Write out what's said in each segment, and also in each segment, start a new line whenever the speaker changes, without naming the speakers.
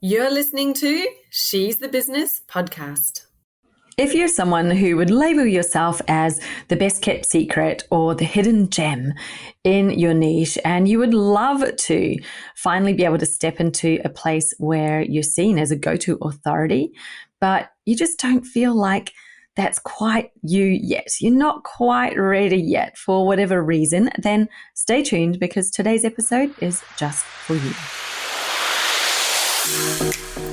You're listening to She's the Business podcast.
If you're someone who would label yourself as the best kept secret or the hidden gem in your niche, and you would love to finally be able to step into a place where you're seen as a go-to authority, but you just don't feel like that's quite you yet, you're not quite ready yet for whatever reason, then stay tuned because today's episode is just for you.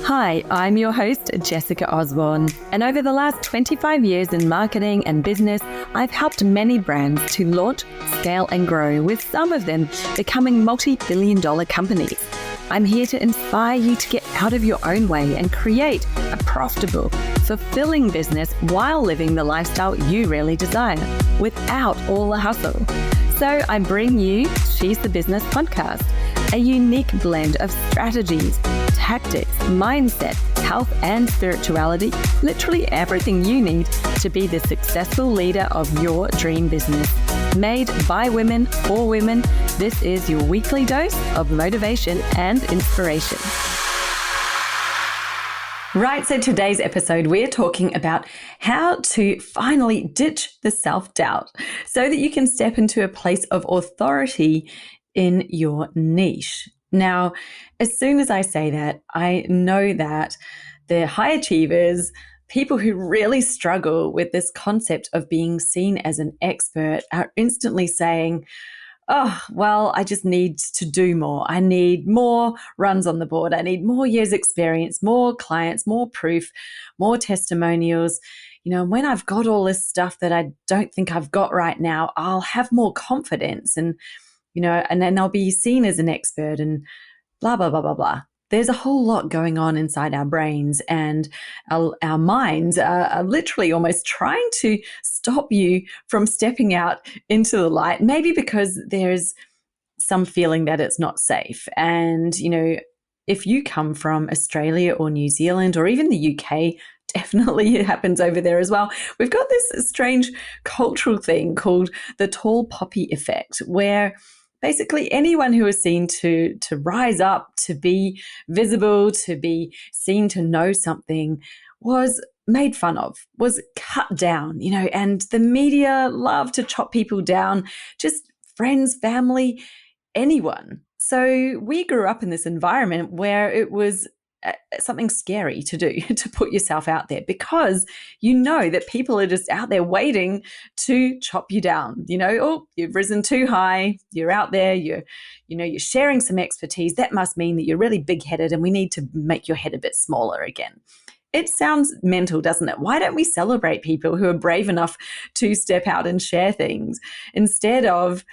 Hi, I'm your host, Jessica Osborne, and over the last 25 years in marketing and business, I've helped many brands to launch, scale, and grow, with some of them becoming multi-billion-dollar companies. I'm here to inspire you to get out of your own way and create a profitable, fulfilling business while living the lifestyle you really desire, without all the hustle. So I bring you She's the Business podcast, a unique blend of strategies, tactics, mindset, health, and spirituality, literally everything you need to be the successful leader of your dream business. Made by women for women, this is your weekly dose of motivation and inspiration.
Right, so today's episode, we're talking about how to finally ditch the self-doubt so that you can step into a place of authority in your niche. Now, as soon as I say that, I know that the high achievers, people who really struggle with this concept of being seen as an expert, are instantly saying, oh, well, I just need to do more. I need more runs on the board. I need more years experience, more clients, more proof, more testimonials. You know, when I've got all this stuff that I don't think I've got right now, I'll have more confidence and, you know, and then I'll be seen as an expert and blah, blah, blah, blah, blah. There's a whole lot going on inside our brains, and our minds are literally almost trying to stop you from stepping out into the light, maybe because there's some feeling that it's not safe. And, you know, if you come from Australia or New Zealand or even the UK, definitely it happens over there as well. We've got this strange cultural thing called the tall poppy effect, where basically anyone who is seen to rise up, to be visible, to be seen to know something was made fun of, was cut down, you know, and the media love to chop people down, just friends, family, anyone. So we grew up in this environment where it was something scary to do, to put yourself out there, because you know that people are just out there waiting to chop you down. You know, oh, you've risen too high, you're out there, you're sharing some expertise. That must mean that you're really big-headed and we need to make your head a bit smaller again. It sounds mental, doesn't it? Why don't we celebrate people who are brave enough to step out and share things instead of,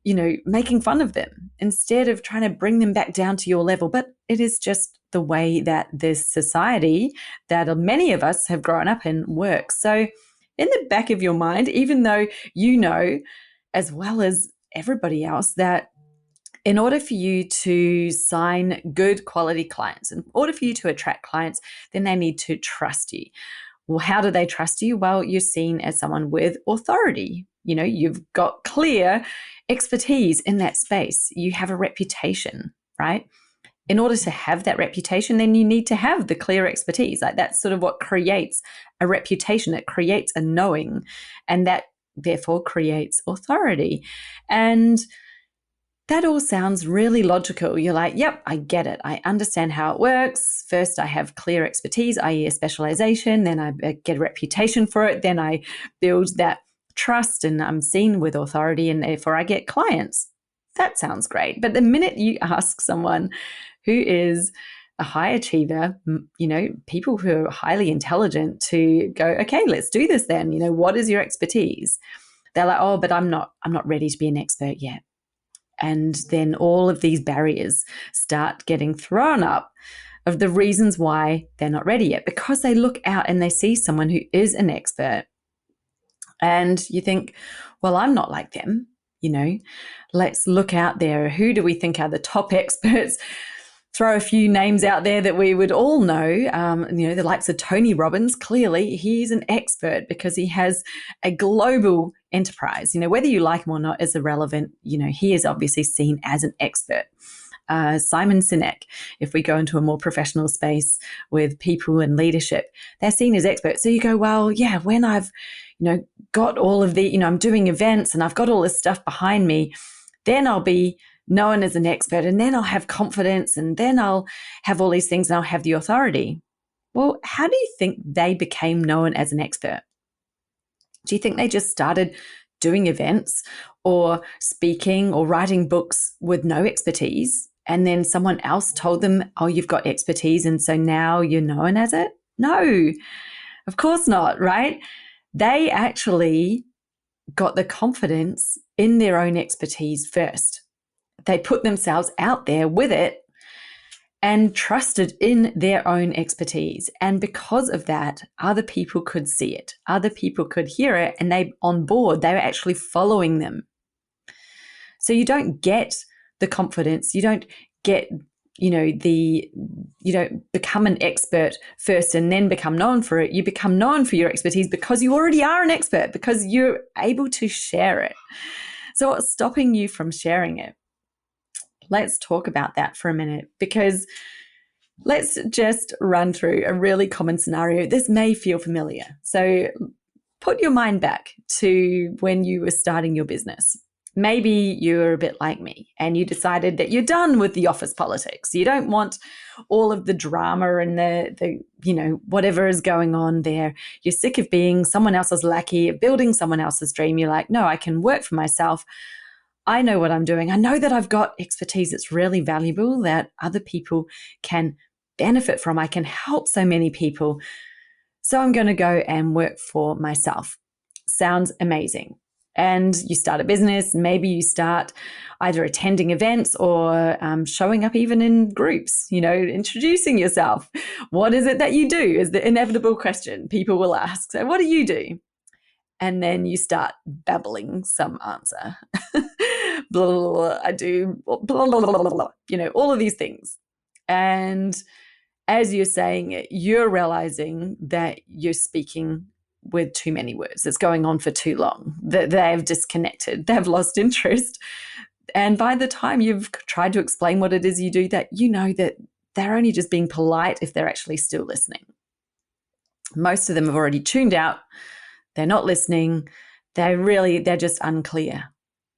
you know, making fun of them, instead of trying to bring them back down to your level? But it is just the way that this society that many of us have grown up in works. So in the back of your mind, even though you know, as well as everybody else, that in order for you to sign good quality clients, in order for you to attract clients, then they need to trust you. Well, how do they trust you? Well, you're seen as someone with authority. You know, you've got clear expertise in that space. You have a reputation, right? In order to have that reputation, then you need to have the clear expertise. Like, that's sort of what creates a reputation. It creates a knowing, and that therefore creates authority. And that all sounds really logical. You're like, yep, I get it. I understand how it works. First, I have clear expertise, i.e. a specialization. Then I get a reputation for it. Then I build that trust and I'm seen with authority, and therefore I get clients. That sounds great. But the minute you ask someone who is a high achiever, you know, people who are highly intelligent, to go, okay, let's do this then. You know, what is your expertise? They're like, oh, but I'm not ready to be an expert yet. And then all of these barriers start getting thrown up of the reasons why they're not ready yet, because they look out and they see someone who is an expert. And you think, well, I'm not like them. You know, let's look out there. Who do we think are the top experts? Throw a few names out there that we would all know. You know, the likes of Tony Robbins. Clearly, he's an expert because he has a global enterprise. You know, whether you like him or not is irrelevant. You know, he is obviously seen as an expert. Simon Sinek, if we go into a more professional space with people and leadership, they're seen as experts. So you go, well, yeah, when I've, got all of the, I'm doing events and I've got all this stuff behind me, then I'll be known as an expert, and then I'll have confidence, and then I'll have all these things and I'll have the authority. Well, how do you think they became known as an expert? Do you think they just started doing events or speaking or writing books with no expertise, and then someone else told them, oh, you've got expertise, and so now you're known as it? No, of course not, right? They actually got the confidence in their own expertise first. They put themselves out there with it and trusted in their own expertise. And because of that, other people could see it, other people could hear it, and they on board, they were actually following them. So you don't get the confidence, you don't get, you don't become an expert first and then become known for it. You become known for your expertise because you already are an expert, because you're able to share it. So what's stopping you from sharing it? Let's talk about that for a minute, because let's just run through a really common scenario. This may feel familiar. So put your mind back to when you were starting your business. Maybe you're a bit like me and you decided that you're done with the office politics. You don't want all of the drama and the whatever is going on there. You're sick of being someone else's lackey, of building someone else's dream. You're like, no, I can work for myself. I know what I'm doing. I know that I've got expertise that's really valuable, that other people can benefit from. I can help so many people. So I'm going to go and work for myself. Sounds amazing. And you start a business. Maybe you start either attending events or showing up even in groups, introducing yourself. What is it that you do is the inevitable question people will ask. So what do you do? And then you start babbling some answer. Blah, blah, blah, I do blah, blah, blah, blah, blah, all of these things. And as you're saying it, you're realizing that you're speaking with too many words. It's going on for too long. They've disconnected. They've lost interest. And by the time you've tried to explain what it is you do, that you know that they're only just being polite if they're actually still listening. Most of them have already tuned out. They're not listening. They're just unclear.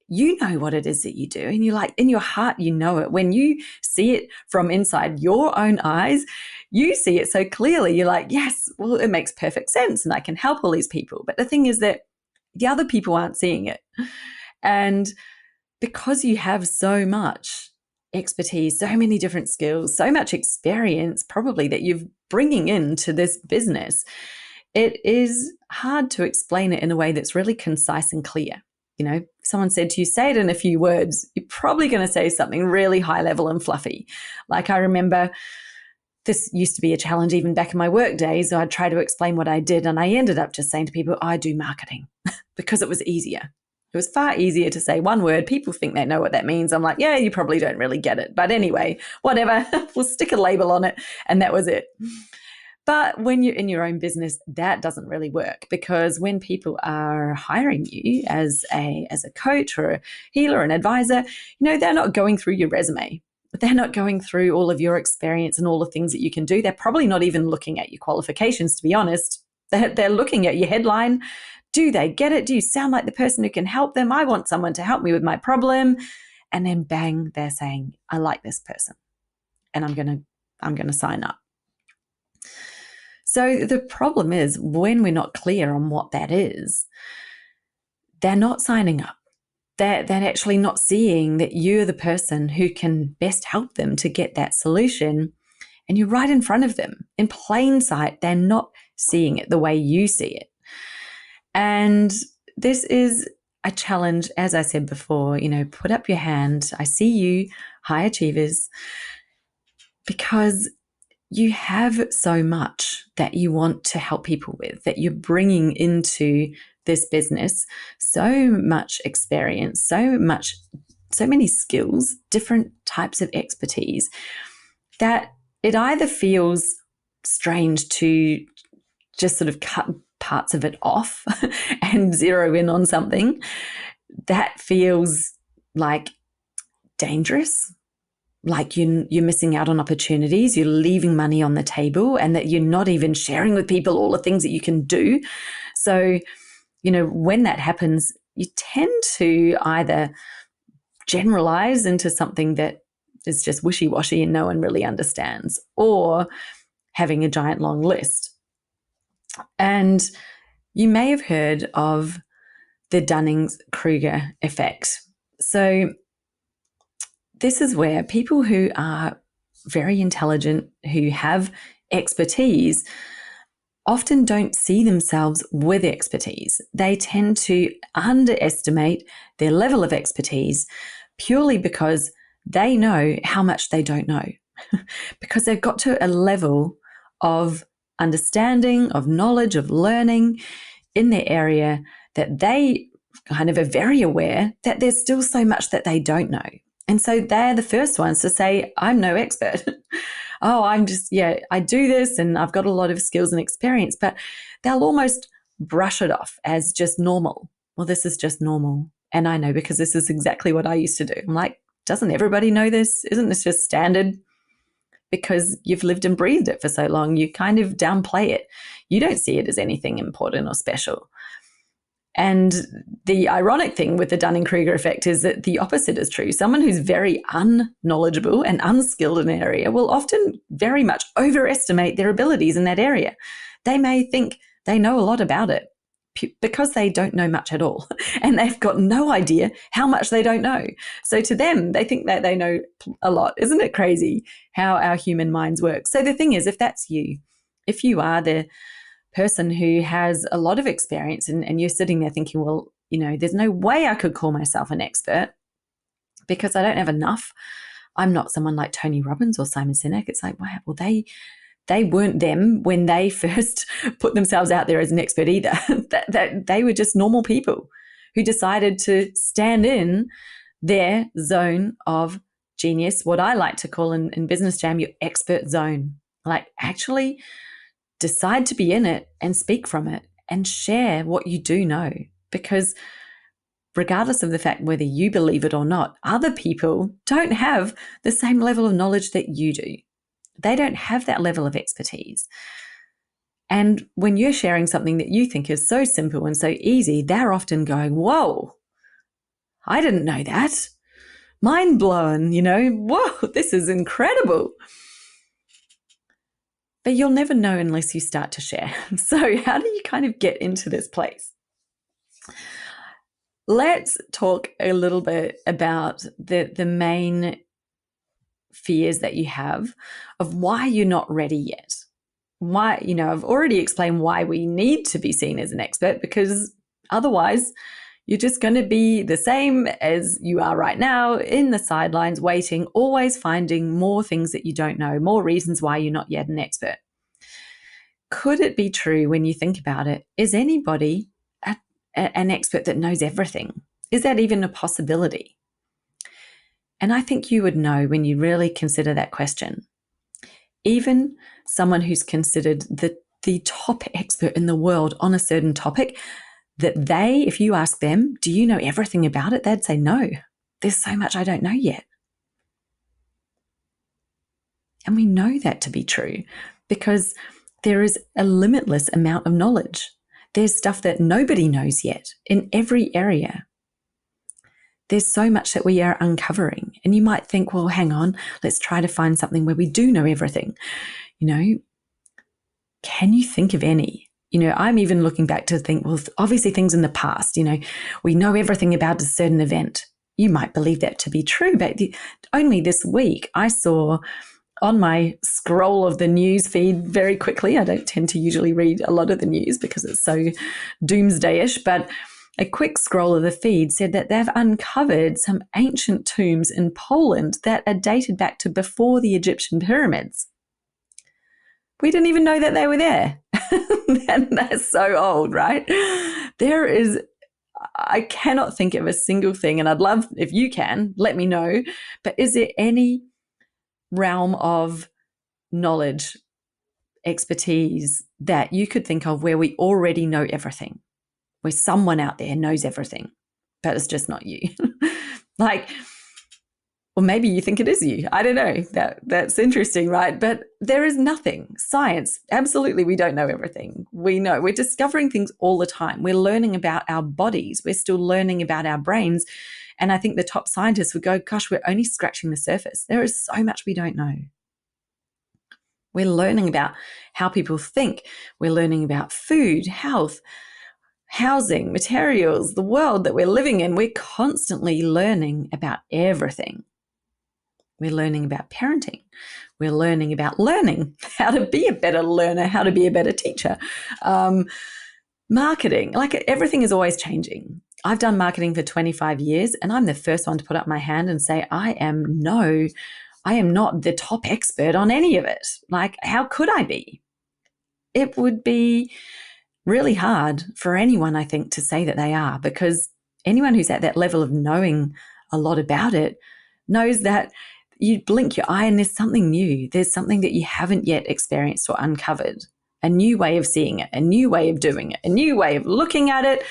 You know what it is that you do. And you're like, in your heart, you know it. When you see it from inside your own eyes, you see it so clearly. You're like, yes, well, it makes perfect sense and I can help all these people. But the thing is that the other people aren't seeing it. And because you have so much expertise, so many different skills, so much experience probably that you're bringing into this business, it is hard to explain it in a way that's really concise and clear. Someone said to you, say it in a few words, you're probably going to say something really high level and fluffy. Like I remember this used to be a challenge even back in my work days. So I'd try to explain what I did, and I ended up just saying to people, I do marketing because it was easier. It was far easier to say one word. People think they know what that means. I'm like, yeah, you probably don't really get it. But anyway, whatever, we'll stick a label on it. And that was it. But when you're in your own business, that doesn't really work, because when people are hiring you as a coach or a healer or an advisor, they're not going through your resume. They're not going through all of your experience and all the things that you can do. They're probably not even looking at your qualifications, to be honest. They're looking at your headline. Do they get it? Do you sound like the person who can help them? I want someone to help me with my problem. And then bang, they're saying, I like this person and I'm going to sign up. So the problem is, when we're not clear on what that is, they're not signing up. They're actually not seeing that you're the person who can best help them to get that solution. And you're right in front of them. In plain sight, they're not seeing it the way you see it. And this is a challenge, as I said before, put up your hand. I see you, high achievers, because you have so much that you want to help people with, that you're bringing into this business, so much experience, so many skills, different types of expertise, that it either feels strange to just sort of cut parts of it off and zero in on something that feels like dangerous, like you're missing out on opportunities, you're leaving money on the table, and that you're not even sharing with people all the things that you can do. So, when that happens, you tend to either generalize into something that is just wishy-washy and no one really understands, or having a giant long list. And you may have heard of the Dunning-Kruger effect. So this is where people who are very intelligent, who have expertise, often don't see themselves with expertise. They tend to underestimate their level of expertise purely because they know how much they don't know, because they've got to a level of understanding, of knowledge, of learning in their area that they kind of are very aware that there's still so much that they don't know. And so they're the first ones to say, I'm no expert. Oh, I do this and I've got a lot of skills and experience, but they'll almost brush it off as just normal. Well, this is just normal. And I know, because this is exactly what I used to do. I'm like, doesn't everybody know this? Isn't this just standard? Because you've lived and breathed it for so long, you kind of downplay it. You don't see it as anything important or special. And the ironic thing with the Dunning-Kruger effect is that the opposite is true. Someone who's very unknowledgeable and unskilled in an area will often very much overestimate their abilities in that area. They may think they know a lot about it because they don't know much at all, and they've got no idea how much they don't know. So to them, they think that they know a lot. Isn't it crazy how our human minds work? So the thing is, if that's you, if you are the person who has a lot of experience and you're sitting there thinking, well, there's no way I could call myself an expert because I don't have enough. I'm not someone like Tony Robbins or Simon Sinek. It's like, wow, well, they weren't them when they first put themselves out there as an expert either. that they were just normal people who decided to stand in their zone of genius, what I like to call in Business Jam, your expert zone. Like, actually decide to be in it and speak from it and share what you do know, because regardless of the fact whether you believe it or not, other people don't have the same level of knowledge that you do. They don't have that level of expertise. And when you're sharing something that you think is so simple and so easy, they're often going, whoa, I didn't know that. Mind blown, whoa, this is incredible. But you'll never know unless you start to share. So how do you kind of get into this place? Let's talk a little bit about the main fears that you have of why you're not ready yet. Why, I've already explained why we need to be seen as an expert, because otherwise you're just going to be the same as you are right now, in the sidelines, waiting, always finding more things that you don't know, more reasons why you're not yet an expert. Could it be true, when you think about it, is anybody an expert that knows everything? Is that even a possibility? And I think you would know when you really consider that question. Even someone who's considered the top expert in the world on a certain topic, that if you ask them, do you know everything about it? They'd say, no, there's so much I don't know yet. And we know that to be true because there is a limitless amount of knowledge. There's stuff that nobody knows yet in every area. There's so much that we are uncovering. And you might think, well, hang on, let's try to find something where we do know everything. Can you think of any? I'm even looking back to think, well, obviously things in the past, we know everything about a certain event. You might believe that to be true, but only this week I saw on my scroll of the news feed very quickly. I don't tend to usually read a lot of the news because it's so doomsday-ish, but a quick scroll of the feed said that they've uncovered some ancient tombs in Poland that are dated back to before the Egyptian pyramids. We didn't even know that they were there. And that's so old, right? I cannot think of a single thing, and I'd love, if you can, let me know, but is there any realm of knowledge, expertise that you could think of where we already know everything, where someone out there knows everything, but it's just not you? Like, Or maybe you think it is you. I don't know. That's interesting, right? But there is nothing. Science, absolutely, we don't know everything. We're discovering things all the time. We're learning about our bodies. We're still learning about our brains. And I think the top scientists would go, gosh, we're only scratching the surface. There is so much we don't know. We're learning about how people think. We're learning about food, health, housing, materials, the world that we're living in. We're constantly learning about everything. We're learning about parenting. We're learning about learning, how to be a better learner, how to be a better teacher. Marketing, like everything is always changing. I've done marketing for 25 years, and I'm the first one to put up my hand and say, I am not the top expert on any of it. Like, how could I be? It would be really hard for anyone, I think, to say that they are, because anyone who's at that level of knowing a lot about it knows that you blink your eye and there's something new. There's something that you haven't yet experienced or uncovered, a new way of seeing it, a new way of doing it, a new way of looking at it.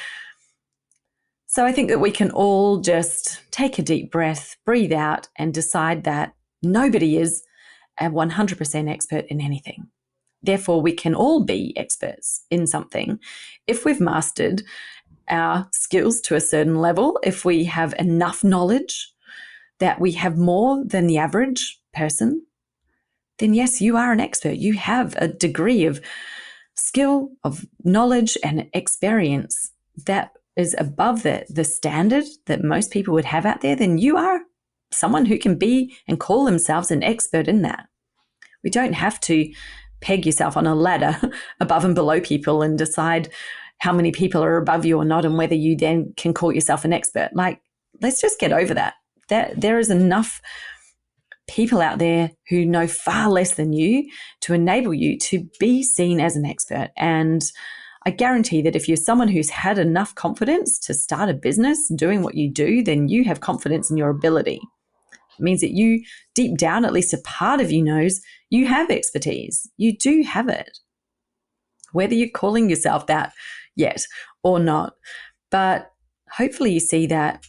So I think that we can all just take a deep breath, breathe out, and decide that nobody is a 100% expert in anything. Therefore, we can all be experts in something if we've mastered our skills to a certain level, if we have enough knowledge that we have more than the average person, then yes, you are an expert. You have a degree of skill, of knowledge and experience that is above the standard that most people would have out there. Then you are someone who can be and call themselves an expert in that. We don't have to peg yourself on a ladder above and below people and decide how many people are above you or not, and whether you then can call yourself an expert. Like, let's just get over that. There is enough people out there who know far less than you to enable you to be seen as an expert. And I guarantee that if you're someone who's had enough confidence to start a business doing what you do, then you have confidence in your ability. It means that you, deep down, at least a part of you knows you have expertise. You do have it, whether you're calling yourself that yet or not. But hopefully you see that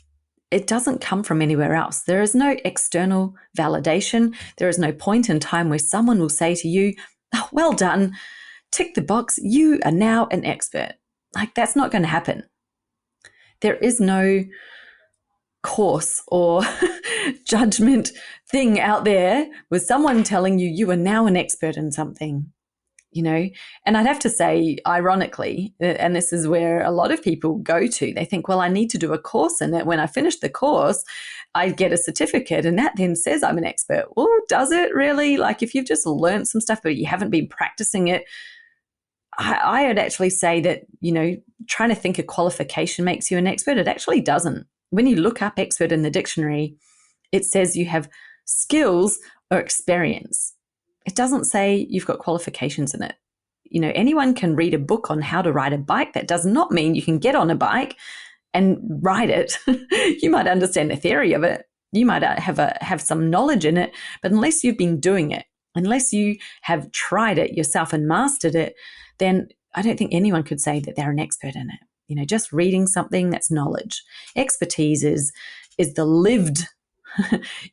it doesn't come from anywhere else. There is no external validation. There is no point in time where someone will say to you, oh, well done, tick the box, you are now an expert. Like, that's not going to happen. There is no course or judgment thing out there with someone telling you you are now an expert in something, you know. And I'd have to say, ironically, and this is where a lot of people go to, they think, well, I need to do a course, and that when I finish the course, I get a certificate, and that then says I'm an expert. Well, does it really? Like, if you've just learned some stuff but you haven't been practicing it, I would actually say that, you know, trying to think a qualification makes you an expert. It actually doesn't. When you look up expert in the dictionary, it says you have skills or experience. It doesn't say you've got qualifications in it. You know, anyone can read a book on how to ride a bike. That does not mean you can get on a bike and ride it. You might understand the theory of it. You might have some knowledge in it, but unless you've been doing it, unless you have tried it yourself and mastered it, then I don't think anyone could say that they're an expert in it. You know, just reading something, that's knowledge. Expertise is the lived.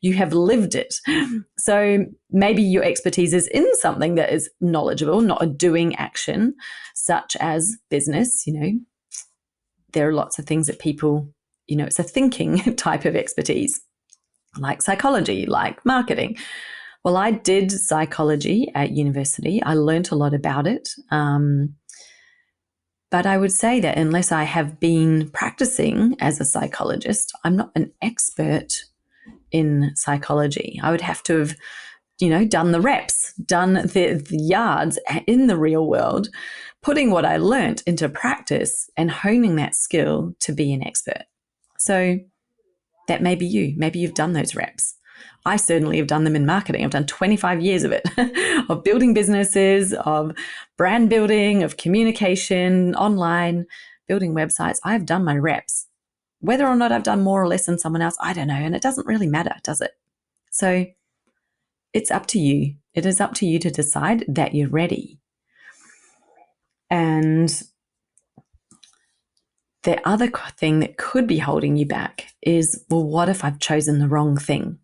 You have lived it. So maybe your expertise is in something that is knowledgeable, not a doing action, such as business. You know, there are lots of things that people, you know, it's a thinking type of expertise, like psychology, like marketing. Well, I did psychology at university. I learned a lot about it. But I would say that unless I have been practicing as a psychologist, I'm not an expert in psychology. I would have to have, you know, done the reps, done the yards in the real world, putting what I learnt into practice and honing that skill to be an expert. So that may be you. Maybe you've done those reps. I certainly have done them in marketing. I've done 25 years of it, of building businesses, of brand building, of communication, online, building websites. I've done my reps. Whether or not I've done more or less than someone else, I don't know. And it doesn't really matter, does it? So it's up to you. It is up to you to decide that you're ready. And the other thing that could be holding you back is, well, what if I've chosen the wrong thing?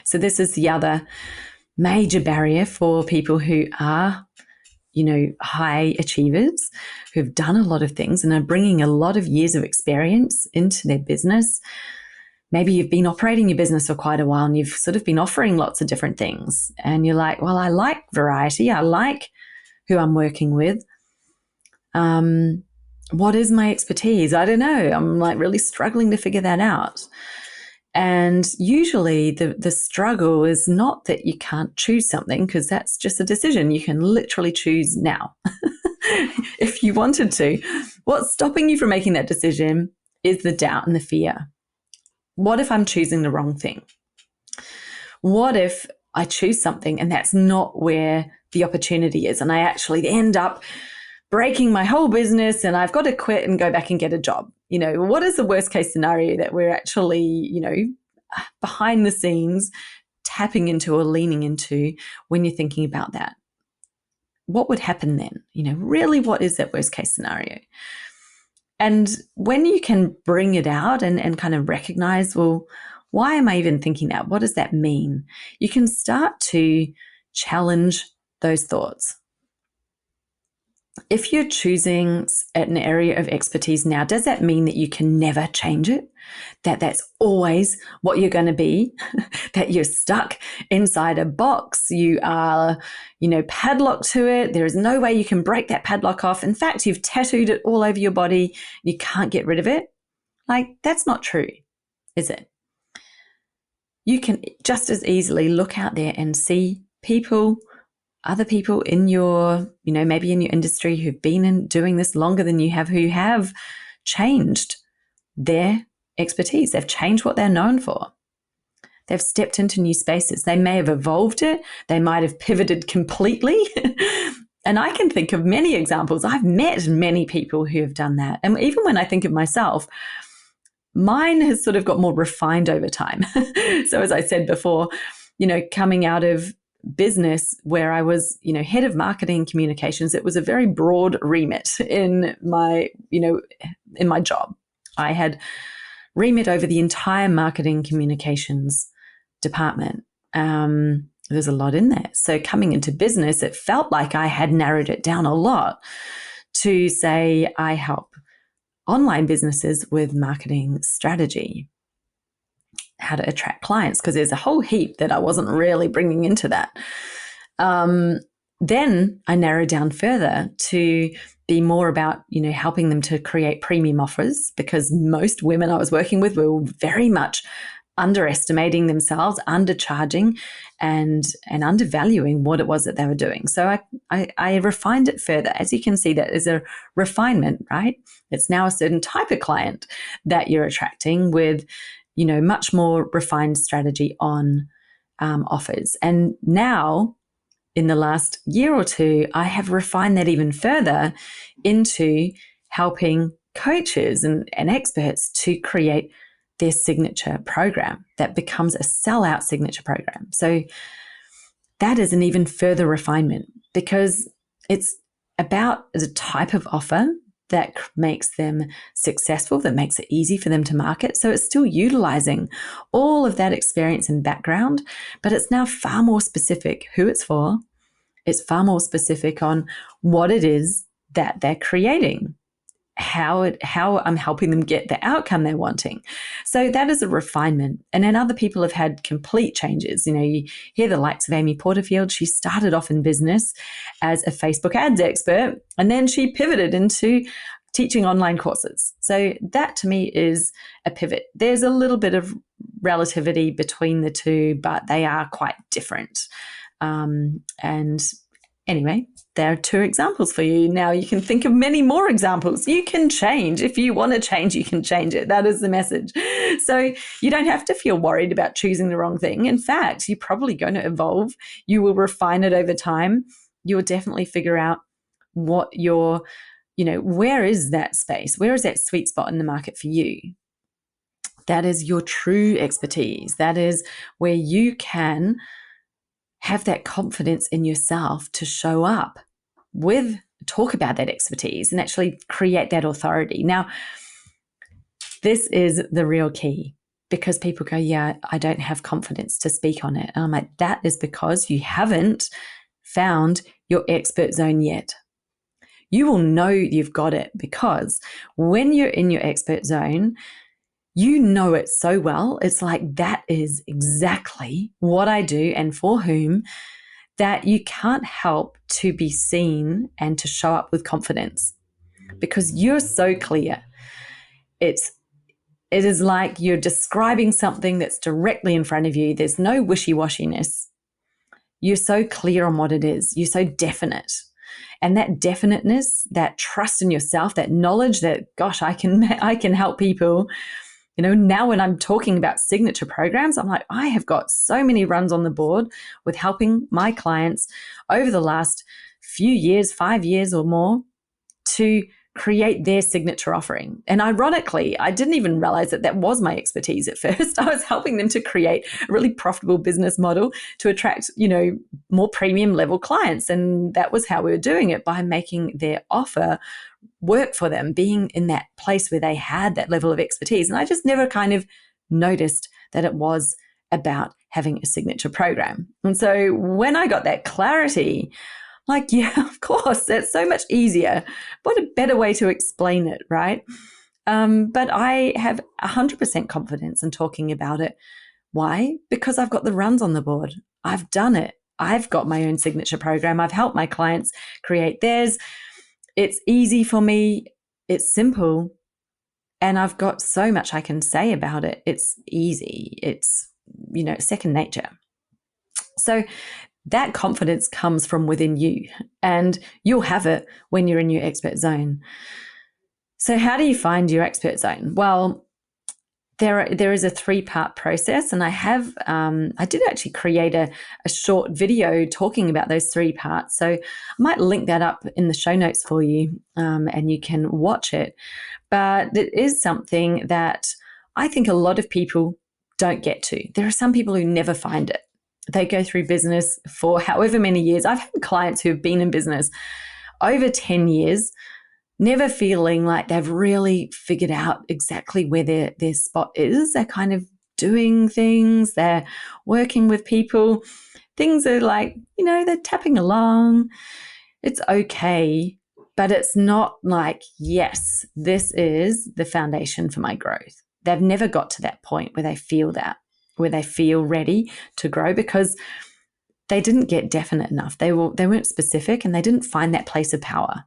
So this is the other major barrier for people who are, high achievers, who've done a lot of things and are bringing a lot of years of experience into their business. Maybe you've been operating your business for quite a while and you've sort of been offering lots of different things. And you're like, well, I like variety. I like who I'm working with. What is my expertise? I don't know. I'm like really struggling to figure that out. And usually the struggle is not that you can't choose something, because that's just a decision. You can literally choose now if you wanted to. What's stopping you from making that decision is the doubt and the fear. What if I'm choosing the wrong thing? What if I choose something and that's not where the opportunity is, and I actually end up breaking my whole business and I've got to quit and go back and get a job? What is the worst case scenario that we're actually, behind the scenes tapping into or leaning into when you're thinking about that? What would happen then? Really, what is that worst case scenario? And when you can bring it out and kind of recognize, well, why am I even thinking that? What does that mean? You can start to challenge those thoughts. If you're choosing an area of expertise now, does that mean that you can never change it? That that's always what you're going to be? That you're stuck inside a box? You are, padlocked to it. There is no way you can break that padlock off. In fact, you've tattooed it all over your body. You can't get rid of it. That's not true, is it? You can just as easily look out there and see other people in your, maybe in your industry who've been doing this longer than you have, who have changed their expertise. They've changed what they're known for. They've stepped into new spaces. They may have evolved it. They might have pivoted completely. And I can think of many examples. I've met many people who have done that. And even when I think of myself, mine has sort of got more refined over time. So as I said before, coming out of business where I was, head of marketing communications, it was a very broad remit in my job. I had remit over the entire marketing communications department. There's a lot in there. So coming into business, it felt like I had narrowed it down a lot to say I help online businesses with marketing strategy, how to attract clients, because there's a whole heap that I wasn't really bringing into that. Then I narrowed down further to be more about, helping them to create premium offers, because most women I was working with were very much underestimating themselves, undercharging and undervaluing what it was that they were doing. So I refined it further. As you can see, that is a refinement, right? It's now a certain type of client that you're attracting with, much more refined strategy on offers. And now, in the last year or two, I have refined that even further into helping coaches and experts to create their signature program that becomes a sellout signature program. So that is an even further refinement, because it's about the type of offer that makes them successful, that makes it easy for them to market. So it's still utilizing all of that experience and background, but it's now far more specific who it's for. It's far more specific on what it is that they're creating, how I'm helping them get the outcome they're wanting. So that is a refinement. And then other people have had complete changes. You hear the likes of Amy Porterfield. She started off in business as a Facebook ads expert, and then she pivoted into teaching online courses. So that to me is a pivot. There's a little bit of relativity between the two, but they are quite different. And anyway, there are two examples for you. Now you can think of many more examples. You can change. If you want to change, you can change it. That is the message. So you don't have to feel worried about choosing the wrong thing. In fact, you're probably going to evolve. You will refine it over time. You'll definitely figure out what where is that space? Where is that sweet spot in the market for you? That is your true expertise. That is where you can have that confidence in yourself to show up talk about that expertise and actually create that authority. Now, this is the real key, because people go, yeah, I don't have confidence to speak on it. And I'm like, that is because you haven't found your expert zone yet. You will know you've got it because when you're in your expert zone, you know it so well. It's like, that is exactly what I do and for whom, that you can't help to be seen and to show up with confidence because you're so clear. It is like you're describing something that's directly in front of you. There's no wishy-washiness. You're so clear on what it is. You're so definite. And that definiteness, that trust in yourself, that knowledge that, gosh, I can help people. You know, now when I'm talking about signature programs, I'm like, I have got so many runs on the board with helping my clients over the last few years, 5 years or more, to create their signature offering. And ironically, I didn't even realize that that was my expertise at first. I was helping them to create a really profitable business model to attract, you know, more premium level clients. And that was how we were doing it, by making their offer work for them, being in that place where they had that level of expertise. And I just never kind of noticed that it was about having a signature program. And so when I got that clarity, like, yeah, of course, that's so much easier. What a better way to explain it, right? But I have 100% confidence in talking about it. Why? Because I've got the runs on the board. I've done it. I've got my own signature program. I've helped my clients create theirs. It's easy for me. It's simple. And I've got so much I can say about it. It's easy. It's, you know, second nature. So that confidence comes from within you, and you'll have it when you're in your expert zone. So how do you find your expert zone? Well, there is a 3-part process, and I did actually create a short video talking about those 3 parts. So I might link that up in the show notes for you, and you can watch it. But it is something that I think a lot of people don't get to. There are some people who never find it. They go through business for however many years. I've had clients who have been in business over 10 years, never feeling like they've really figured out exactly where their spot is. They're kind of doing things. They're working with people. Things are like, you know, they're tapping along. It's okay, but it's not like, yes, this is the foundation for my growth. They've never got to that point where they feel that, where they feel ready to grow, because they didn't get definite enough. They weren't specific, and they didn't find that place of power.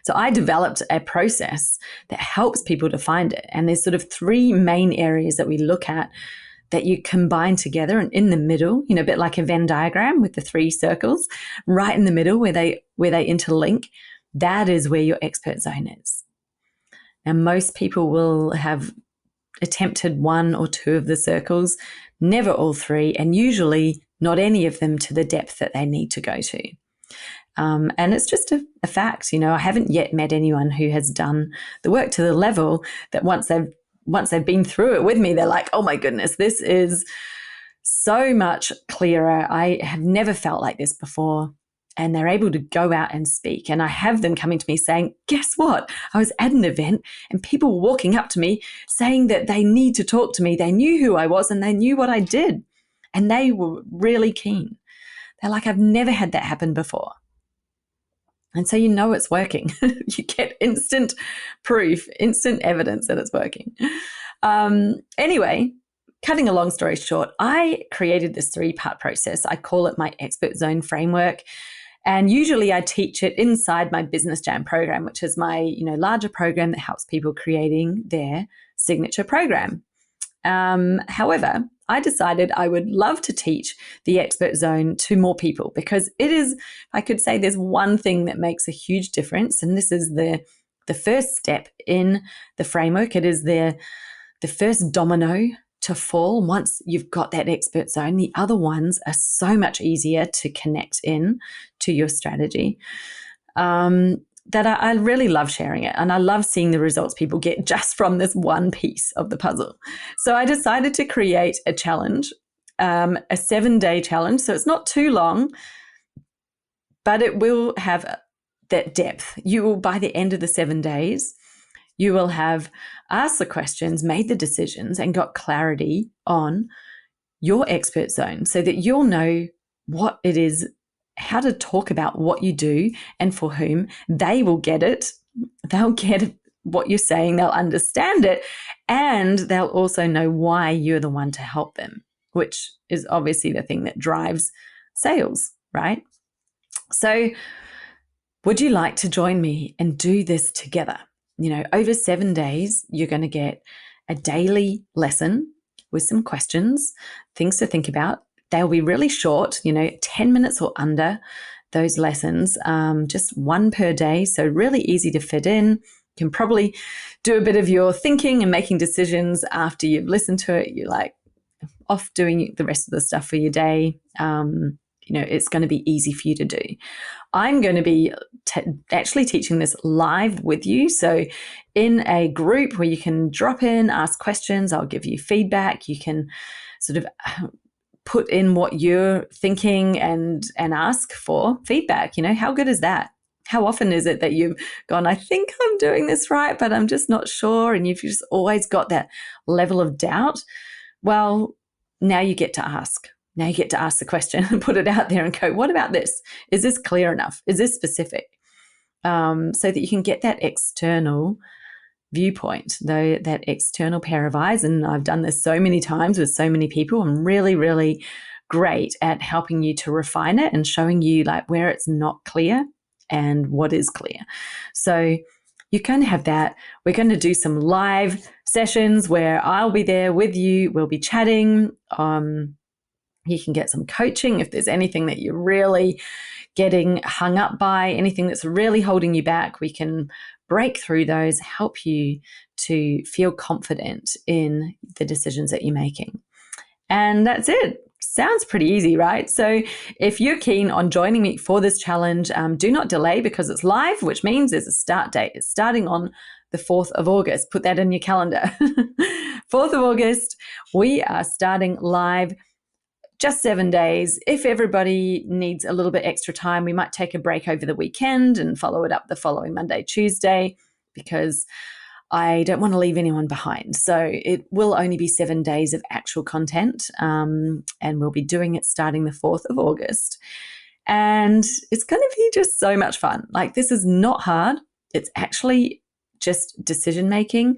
So I developed a process that helps people to find it. And there's sort of 3 main areas that we look at that you combine together, and in the middle, you know, a bit like a Venn diagram with the 3 circles, right in the middle where they interlink, that is where your expert zone is. Now, most people will have attempted 1 or 2 of the circles, never all 3, and usually not any of them to the depth that they need to go to. And it's just a fact. You know, I haven't yet met anyone who has done the work to the level that once they've been through it with me, they're like, oh my goodness, this is so much clearer. I have never felt like this before. And they're able to go out and speak. And I have them coming to me saying, guess what? I was at an event and people were walking up to me saying that they need to talk to me. They knew who I was and they knew what I did. And they were really keen. They're like, I've never had that happen before. And so you know it's working. You get instant proof, instant evidence that it's working. Anyway, cutting a long story short, I created this 3-part process. I call it my expert zone framework. And usually I teach it inside my Business Jam program, which is my, you know, larger program that helps people creating their signature program. However, I decided I would love to teach the expert zone to more people, because it is, I could say there's one thing that makes a huge difference. And this is the first step in the framework. It is the first domino to fall. Once you've got that expert zone, the other ones are so much easier to connect in to your strategy. That I really love sharing it, and I love seeing the results people get just from this one piece of the puzzle. So I decided to create a challenge, a 7-day challenge. So it's not too long, but it will have that depth. You will, by the end of the 7 days, You will have asked the questions, made the decisions, and got clarity on your expert zone so that you'll know what it is, how to talk about what you do and for whom. They will get it. They'll get what you're saying. They'll understand it. And they'll also know why you're the one to help them, which is obviously the thing that drives sales, right? So would you like to join me and do this together? Over 7 days, you're going to get a daily lesson with some questions, things to think about. They'll be really short, 10 minutes or under those lessons, just one per day. So really easy to fit in. You can probably do a bit of your thinking and making decisions after you've listened to it. You're like off doing the rest of the stuff for your day. It's going to be easy for you to do. I'm going to be actually teaching this live with you. So in a group where you can drop in, ask questions, I'll give you feedback. You can sort of put in what you're thinking and ask for feedback. How good is that? How often is it that you've gone, I think I'm doing this right, but I'm just not sure. And you've just always got that level of doubt. Well, now you get to ask. Now you get to ask the question and put it out there and go, what about this? Is this clear enough? Is this specific? So that you can get that external viewpoint, though, that external pair of eyes. And I've done this so many times with so many people. I'm really, really great at helping you to refine it and showing you like where it's not clear and what is clear. So you kind of have that. We're going to do some live sessions where I'll be there with you. We'll be chatting. You can get some coaching if there's anything that you're really getting hung up by, anything that's really holding you back. We can break through those, help you to feel confident in the decisions that you're making. And that's it. Sounds pretty easy, right? So if you're keen on joining me for this challenge, do not delay because it's live, which means there's a start date. It's starting on the 4th of August. Put that in your calendar. 4th of August, we are starting live. Just 7 days. If everybody needs a little bit extra time, we might take a break over the weekend and follow it up the following Monday, Tuesday, because I don't want to leave anyone behind. So it will only be 7 days of actual content, and we'll be doing it starting the 4th of August. And it's going to be just so much fun. Like, this is not hard. It's actually just decision making,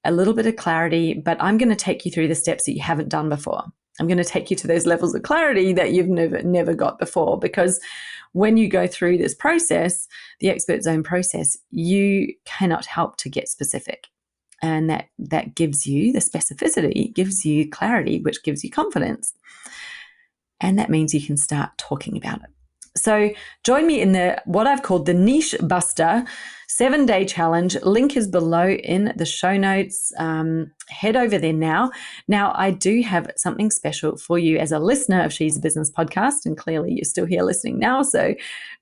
a little bit of clarity, but I'm going to take you through the steps that you haven't done before. I'm going to take you to those levels of clarity that you've never got before, because when you go through this process, the expert zone process, you cannot help to get specific. And that gives you the specificity, gives you clarity, which gives you confidence. And that means you can start talking about it. So join me in what I've called the Niche Buster 7-day challenge. Link is below in the show notes. Head over there now. Now, I do have something special for you as a listener of She's a Business podcast, and clearly you're still here listening now, so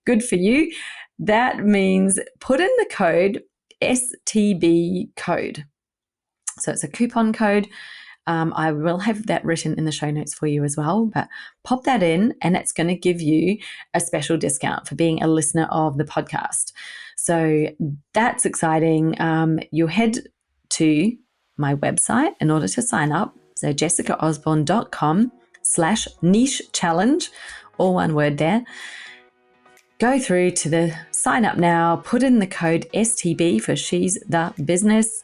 good for you. That means put in the code STB code. So it's a coupon code. I will have that written in the show notes for you as well, but pop that in and it's going to give you a special discount for being a listener of the podcast. So that's exciting. You'll head to my website in order to sign up. So jessicaosborne.com/niche challenge, all one word there. Go through to the sign up now, put in the code STB for She's the Business,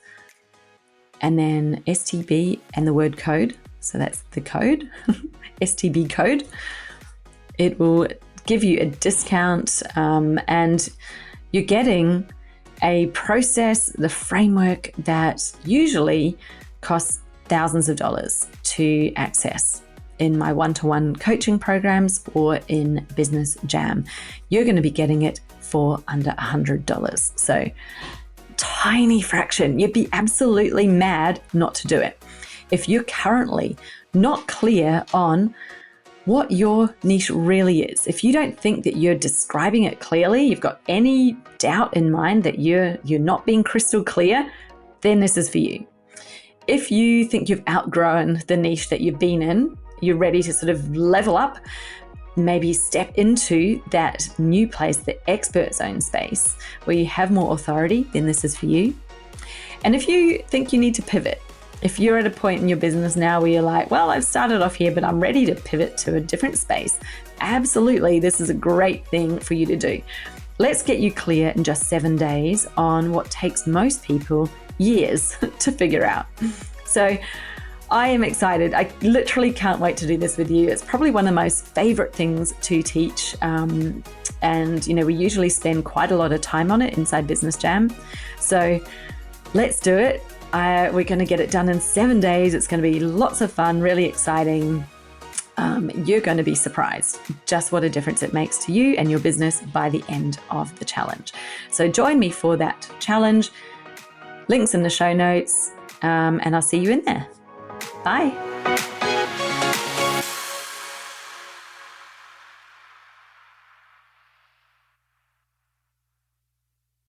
and then STB and the word code. So that's the code, STB code. It will give you a discount, and you're getting a process, the framework that usually costs thousands of dollars to access in my one-to-one coaching programs or in Business Jam. You're going to be getting it for under $100. So tiny fraction. You'd be absolutely mad not to do it. If you're currently not clear on what your niche really is, if you don't think that you're describing it clearly, you've got any doubt in mind that you're not being crystal clear, then this is for you. If you think you've outgrown the niche that you've been in, you're ready to sort of level up, maybe step into that new place, the expert zone space, where you have more authority, then this is for you. And if you think you need to pivot, if you're at a point in your business now where you're like, well, I've started off here, but I'm ready to pivot to a different space, absolutely, this is a great thing for you to do. Let's get you clear in just 7 days on what takes most people years to figure out. So I am excited. I literally can't wait to do this with you. It's probably one of my most favorite things to teach. And, we usually spend quite a lot of time on it inside Business Jam. So let's do it. We're going to get it done in 7 days. It's going to be lots of fun, really exciting. You're going to be surprised just what a difference it makes to you and your business by the end of the challenge. So join me for that challenge. Links in the show notes, and I'll see you in there. Bye.